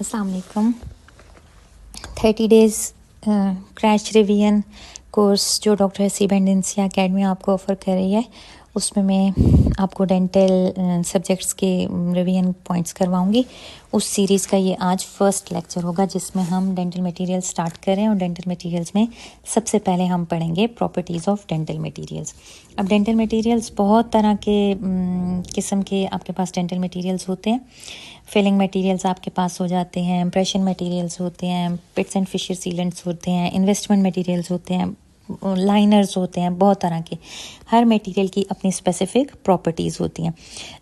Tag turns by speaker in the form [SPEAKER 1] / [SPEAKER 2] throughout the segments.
[SPEAKER 1] अस्सलाम वालेकुम। 30 days crash revision course जो डॉक्टर हसीब एंड इंसिया अकेडमी आपको ऑफ़र कर रही है, उसमें मैं आपको डेंटल सब्जेक्ट्स के रिवीजन पॉइंट्स करवाऊंगी। उस सीरीज़ का ये आज फर्स्ट लेक्चर होगा जिसमें हम डेंटल मटेरियल स्टार्ट करें। और डेंटल मटेरियल्स में सबसे पहले हम पढ़ेंगे प्रॉपर्टीज़ ऑफ डेंटल मटेरियल्स। अब डेंटल मटेरियल्स बहुत तरह के किस्म के आपके पास डेंटल मटेरियल्स होते हैं। फिलिंग मटेरियल्स आपके पास हो जाते हैं, इम्प्रेशन मटेरियल्स होते हैं, पिट्स एंड फिशर सीलेंट्स होते हैं, इन्वेस्टमेंट मटेरियल्स होते हैं, लाइनर्स होते हैं, बहुत तरह के। हर मटेरियल की अपनी स्पेसिफिक प्रॉपर्टीज़ होती हैं।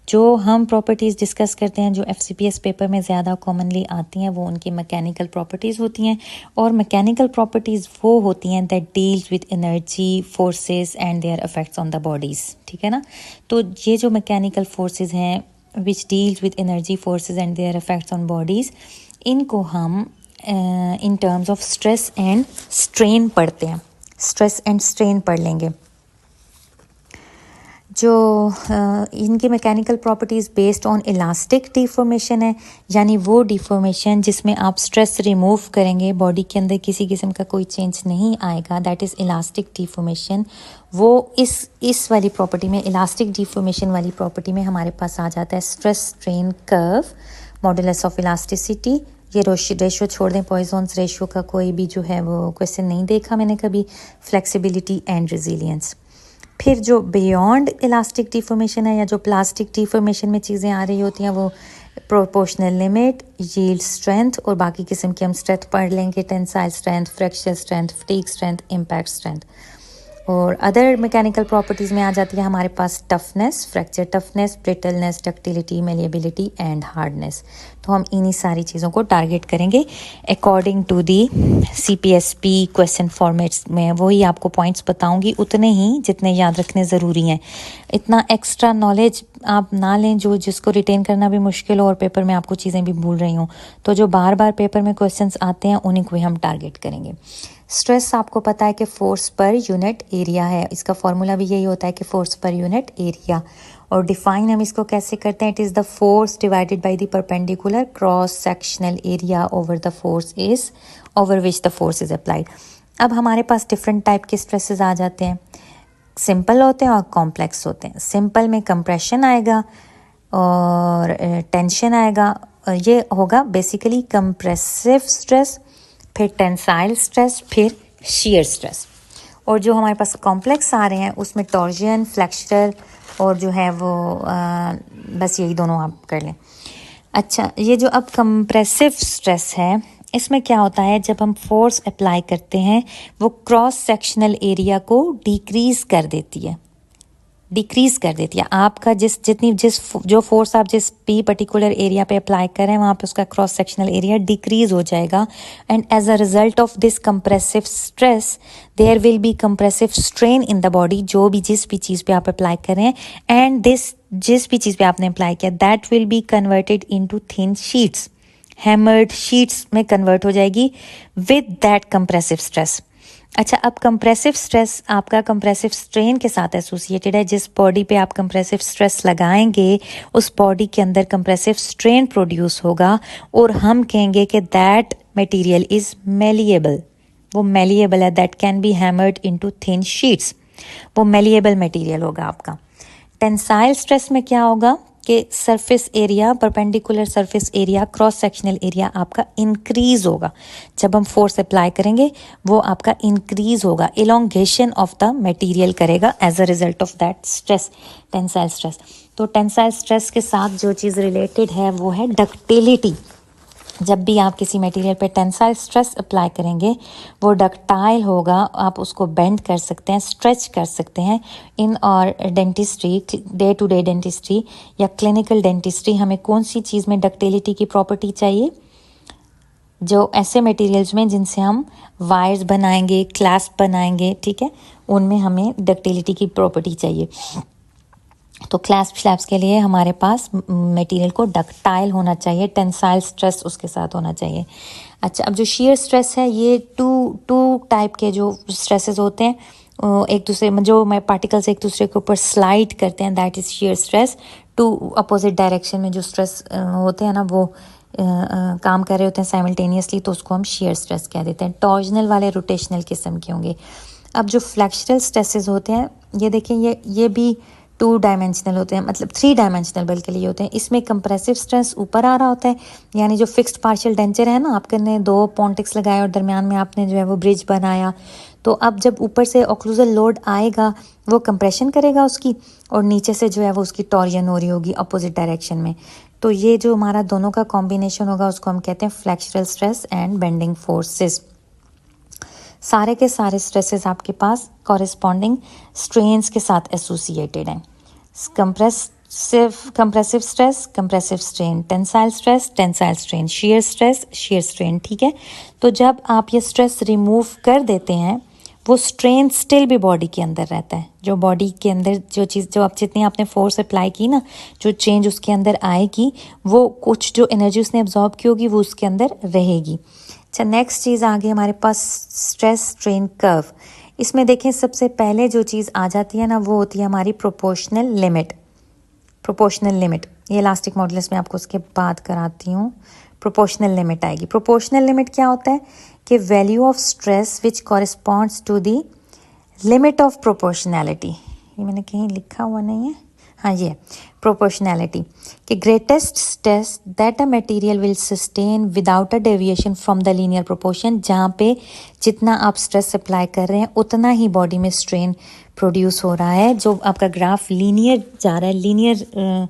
[SPEAKER 1] जो हम प्रॉपर्टीज़ डिस्कस करते हैं, जो FCPS पेपर में ज़्यादा कॉमनली आती हैं, वो उनकी मैकेनिकल प्रॉपर्टीज़ होती हैं। और मैकेनिकल प्रॉपर्टीज़ वो होती हैं that deals with energy, forces and there effects on the bodies. ठीक है ना। तो ये जो मैकेनिकल फोर्सेस हैं which deals with energy forces and their effects on bodies, इनको हम in terms of stress and strain पढ़ते हैं। stress and strain पढ़ लेंगे। जो इनकी mechanical properties based on elastic deformation है, यानी वो डिफॉर्मेशन जिसमें आप स्ट्रेस रिमूव करेंगे, बॉडी के अंदर किसी किस्म का कोई चेंज नहीं आएगा, दैट इज़ इलास्टिक डिफॉर्मेशन। वो इस वाली प्रॉपर्टी में, इलास्टिक डिफॉर्मेशन वाली प्रॉपर्टी में हमारे पास आ जाता है stress strain curve, modulus of elasticity. ये रेशो छोड़ दें, पॉइजन्स रेशो का कोई भी जो है वो क्वेश्चन नहीं देखा मैंने कभी। Flexibility and resilience. फिर जो बियॉन्ड इलास्टिक डिफॉर्मेशन है, या जो प्लास्टिक डिफॉर्मेशन में चीज़ें आ रही होती हैं, वो प्रोपोर्शनल लिमिट, यील्ड स्ट्रेंथ, और बाकी किस्म की हम स्ट्रेंथ पढ़ लेंगे। Tensile strength, fracture strength, fatigue strength, impact strength. और अदर मैकेनिकल प्रॉपर्टीज़ में आ जाती है हमारे पास toughness, fracture toughness, brittleness, ductility, malleability and hardness. तो हम इन्हीं सारी चीज़ों को टारगेट करेंगे according to the CPSP question formats में। वही आपको पॉइंट्स बताऊंगी, उतने ही जितने याद रखने ज़रूरी हैं। इतना एक्स्ट्रा नॉलेज आप ना लें जो जिसको रिटेन करना भी मुश्किल हो और पेपर में आपको चीज़ें भी भूल रही हों। तो जो बार बार पेपर में क्वेश्चंस आते हैं उन्हीं को ही हम टारगेट करेंगे। स्ट्रेस आपको पता है कि फोर्स पर यूनिट एरिया है। इसका फॉर्मूला भी यही होता है कि फोर्स पर यूनिट एरिया। और डिफाइन हम इसको कैसे करते हैं? It is the force divided by the perpendicular cross sectional area over the force is over which the force is applied. अब हमारे पास डिफरेंट टाइप के स्ट्रेसेस आ जाते हैं। सिंपल होते हैं और कॉम्प्लेक्स होते हैं। सिंपल में कंप्रेशन आएगा और टेंशन आएगा। ये होगा बेसिकली कंप्रेसिव स्ट्रेस, फिर टेंसाइल स्ट्रेस, फिर शीयर स्ट्रेस। और जो हमारे पास कॉम्प्लेक्स आ रहे हैं उसमें टॉर्जन, फ्लेक्चरल और जो है वो बस यही दोनों आप कर लें। अच्छा, ये जो अब कंप्रेसिव स्ट्रेस है, इसमें क्या होता है, जब हम फोर्स अप्लाई करते हैं वो क्रॉस सेक्शनल एरिया को डिक्रीज़ कर देती है। आपका जो फोर्स आप जिस भी पर्टिकुलर एरिया पे अप्लाई कर रहे हैं वहाँ पे उसका क्रॉस सेक्शनल एरिया डिक्रीज हो जाएगा। And as a result of this compressive stress there will be compressive strain in the body. जिस भी चीज़ पे आप अप्लाई कर रहे हैं, एंड जिस भी चीज़ पे आपने अप्लाई किया, that will be converted into thin sheets, hammered sheets में कन्वर्ट हो जाएगी विद दैट कंप्रेसिव स्ट्रेस। अच्छा, अब कंप्रेसिव स्ट्रेस आपका कंप्रेसिव स्ट्रेन के साथ एसोसिएटेड है। जिस बॉडी पे आप कंप्रेसिव स्ट्रेस लगाएंगे उस बॉडी के अंदर कंप्रेसिव स्ट्रेन प्रोड्यूस होगा और हम कहेंगे कि दैट मटेरियल इज मेलिएबल। वो मेलिएबल है, that can be hammered into thin sheets. वो मेलिएबल मटेरियल होगा आपका। टेंसाइल स्ट्रेस में क्या होगा कि surface area, perpendicular surface area, cross sectional area आपका इंक्रीज होगा। जब हम फोर्स अप्लाई करेंगे वो आपका इंक्रीज होगा, इलोंगेशन ऑफ द मटेरियल करेगा as a result of that stress, tensile stress. तो टेंसाइल स्ट्रेस के साथ जो चीज़ रिलेटेड है वो है डक्टिलिटी। जब भी आप किसी मटेरियल पे टेंसाइल स्ट्रेस अप्लाई करेंगे वो डक्टाइल होगा, आप उसको बेंड कर सकते हैं, स्ट्रेच कर सकते हैं। इन और dentistry, day to day dentistry या क्लिनिकल डेंटिस्ट्री, हमें कौन सी चीज़ में डक्टिलिटी की प्रॉपर्टी चाहिए? जो ऐसे मटेरियल्स में जिनसे हम वायर्स बनाएंगे, क्लैस्प बनाएंगे, ठीक है, उनमें हमें डक्टिलिटी की प्रॉपर्टी चाहिए। तो क्लैस्प स्लैब्स के लिए हमारे पास मटेरियल को डक्टाइल होना चाहिए, टेंसाइल स्ट्रेस उसके साथ होना चाहिए। अच्छा, अब जो शेयर स्ट्रेस है, ये टू टाइप के जो स्ट्रेसेस होते हैं, एक दूसरे में जो पार्टिकल्स एक दूसरे के ऊपर स्लाइड करते हैं, that is shear stress. Two opposite direction में जो स्ट्रेस होते हैं ना, वो काम कर रहे होते हैं साइमल्टेनियसली, तो उसको हम शेयर स्ट्रेस कह देते हैं। टॉर्जनल वाले रोटेशनल किस्म के होंगे। अब जो फ्लेक्सुरल स्ट्रेसेस होते हैं, ये देखें, ये भी 2 डायमेंशनल होते हैं, मतलब 3 डायमेंशनल बल्कि ये होते हैं। इसमें कंप्रेसिव स्ट्रेस ऊपर आ रहा होता है, यानी जो फिक्स्ड पार्शियल डेंचर है ना, आपने 2 पॉन्टिक्स लगाए और दरमियान में आपने जो है वो ब्रिज बनाया, तो अब जब ऊपर से ऑक्लूजल लोड आएगा वो कंप्रेशन करेगा उसकी, और नीचे से जो है वो उसकी टॉर्जन हो रही होगी अपोजिट डायरेक्शन में। तो ये जो हमारा दोनों का कॉम्बिनेशन होगा उसको हम कहते हैं flexural stress and bending forces. सारे के सारे स्ट्रेसेस आपके पास कॉरेस्पॉन्डिंग स्ट्रेन्स के साथ एसोसिएटेड हैं। Compressive stress, compressive strain, tensile stress, tensile strain, shear stress, shear strain, ठीक है। तो जब आप ये स्ट्रेस रिमूव कर देते हैं, वो स्ट्रेन स्टिल भी बॉडी के अंदर रहता है। जो बॉडी के अंदर जो चीज़, जो आप जितनी आपने फोर्स अप्लाई की ना, जो चेंज उसके अंदर आएगी, वो कुछ जो एनर्जी उसने एब्जॉर्ब की होगी वो उसके अंदर रहेगी। अच्छा, नेक्स्ट चीज़ आ गई हमारे पास स्ट्रेस स्ट्रेन कर्व। इसमें देखें सबसे पहले जो चीज़ आ जाती है ना, वो होती है हमारी प्रोपोर्शनल लिमिट। प्रोपोर्शनल लिमिट, ये इलास्टिक मॉडुलस में आपको उसके बाद कराती हूँ। प्रोपोर्शनल लिमिट आएगी। प्रोपोर्शनल लिमिट क्या होता है कि value of stress which corresponds to the limit of proportionality. ये मैंने कहीं लिखा हुआ नहीं है, हाँ ये प्रोपोर्शनैलिटी, कि greatest stress that a material will sustain without a deviation from the linear proportion. जहाँ पे जितना आप स्ट्रेस अप्लाई कर रहे हैं उतना ही बॉडी में स्ट्रेन प्रोड्यूस हो रहा है। जो आपका ग्राफ लीनियर जा रहा है, लीनियर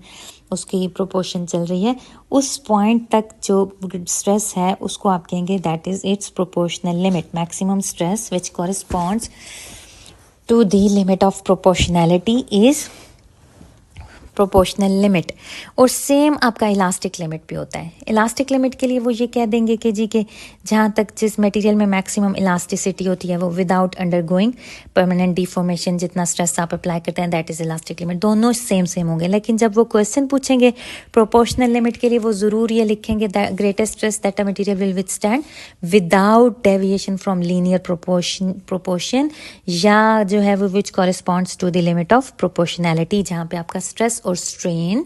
[SPEAKER 1] उसकी प्रोपोर्शन चल रही है, उस पॉइंट तक जो स्ट्रेस है उसको आप कहेंगे that is its proportional limit. Maximum stress which corresponds to the limit of proportionality is proportional limit. और सेम आपका इलास्टिक लिमिट भी होता है। इलास्टिक लिमिट के लिए वो ये कह देंगे कि जी के जहाँ तक जिस मटेरियल में मैक्सिमम इलास्टिसिटी होती है वो विदाउट अंडरगोइंग परमानेंट डिफॉर्मेशन, जितना स्ट्रेस आप अप्लाई करते हैं दैट इज़ इलास्टिक लिमिट। दोनों सेम होंगे। लेकिन जब वो क्वेश्चन पूछेंगे प्रोपोर्शनल लिमिट के लिए, वो ज़रूर ये लिखेंगे greatest stress that a material will withstand without deviation from linear proportion, या जो है वो which corresponds to the limit of proportionality, जहाँ पे आपका स्ट्रेस और स्ट्रेन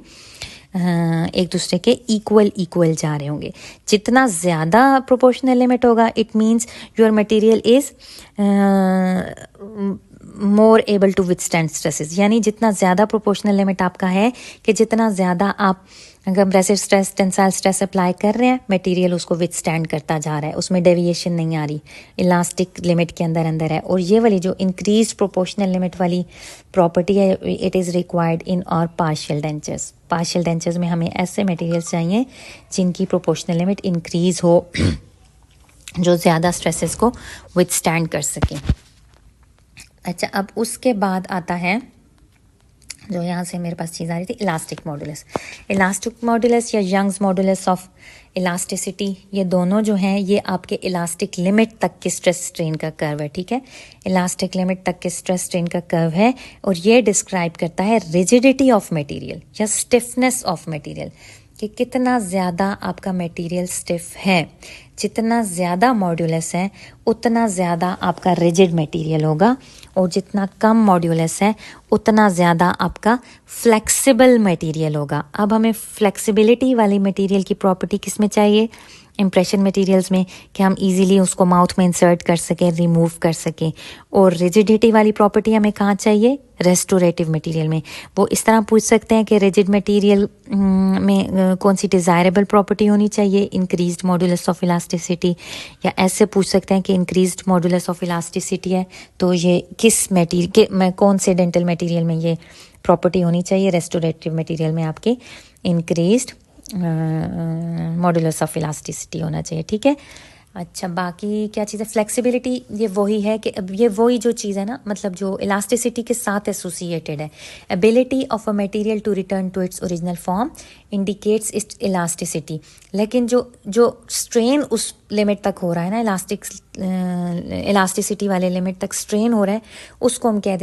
[SPEAKER 1] एक दूसरे के इक्वल जा रहे होंगे। जितना ज़्यादा प्रोपोर्शनल लिमिट होगा, it means your material is more able to withstand stresses. यानी जितना ज़्यादा प्रोपोर्शनल लिमिट आपका है कि जितना ज़्यादा आप compressive stress, tensile stress apply कर रहे हैं, मटेरियल उसको विथस्टैंड करता जा रहा है, उसमें डेविएशन नहीं आ रही, इलास्टिक लिमिट के अंदर है। और ये वाली जो इंक्रीज प्रोपोर्शनल लिमिट वाली प्रॉपर्टी है, इट इज़ रिक्वायर्ड इन और पार्शियल डेंचर्स। पार्शियल डेंचर्स में हमें ऐसे मटेरियल्स चाहिए जिनकी प्रोपोर्शनल लिमिट इंक्रीज हो, जो ज़्यादा स्ट्रेसेस को विथस्टैंड कर सकें। अच्छा, अब उसके बाद आता है जो यहाँ से मेरे पास चीज़ आ रही थी, इलास्टिक मॉडुलस। इलास्टिक मॉडुलस या यंग्स मॉडुलस ऑफ इलास्टिसिटी, ये दोनों जो हैं ये आपके इलास्टिक लिमिट तक के स्ट्रेस स्ट्रेन का कर्व है, ठीक है। इलास्टिक लिमिट तक के स्ट्रेस स्ट्रेन का कर्व है, और ये डिस्क्राइब करता है रिजिडिटी ऑफ मटेरियल या स्टिफनेस ऑफ मटेरियल, कि कितना ज़्यादा आपका मटेरियल स्टिफ है। जितना ज़्यादा मॉड्यूलस है उतना ज़्यादा आपका रिजिड मटेरियल होगा, और जितना कम मॉड्यूलस है उतना ज़्यादा आपका फ्लेक्सिबल मटेरियल होगा। अब हमें फ्लेक्सिबिलिटी वाली मटेरियल की प्रॉपर्टी किस में चाहिए? इम्प्रेशन मटेरियल्स में, कि हम इजीली उसको माउथ में इंसर्ट कर सकें, रिमूव कर सकें। और रिजिडिटी वाली प्रॉपर्टी हमें कहाँ चाहिए? रेस्टोरेटिव मटेरियल में। वो इस तरह पूछ सकते हैं कि रिजिड मटेरियल में कौन सी डिज़ायरेबल प्रॉपर्टी होनी चाहिए? Increased modulus of elasticity. या ऐसे पूछ सकते हैं कि इंक्रीज्ड मॉडुलस ऑफ इलास्टिसिटी है तो ये किस मटेरियल, कौन से डेंटल मटेरियल में ये प्रॉपर्टी होनी चाहिए? रेस्टोरेटिव मटेरियल में आपके इंक्रीज्ड मॉडुलस ऑफ इलास्टिसिटी होना चाहिए, ठीक है। अच्छा, बाकी क्या चीज़ है? फ्लेक्सिबिलिटी, ये वही है कि अब ये वही जो चीज़ है ना, मतलब जो इलास्टिसिटी के साथ एसोसिएटेड है। Ability of a material to return to its original form indicates its elasticity. लेकिन जो स्ट्रेन उस लिमिट तक हो रहा है ना, इलास्टिसिटी वाले लिमिट तक स्ट्रेन हो रहा है, उसको हम कह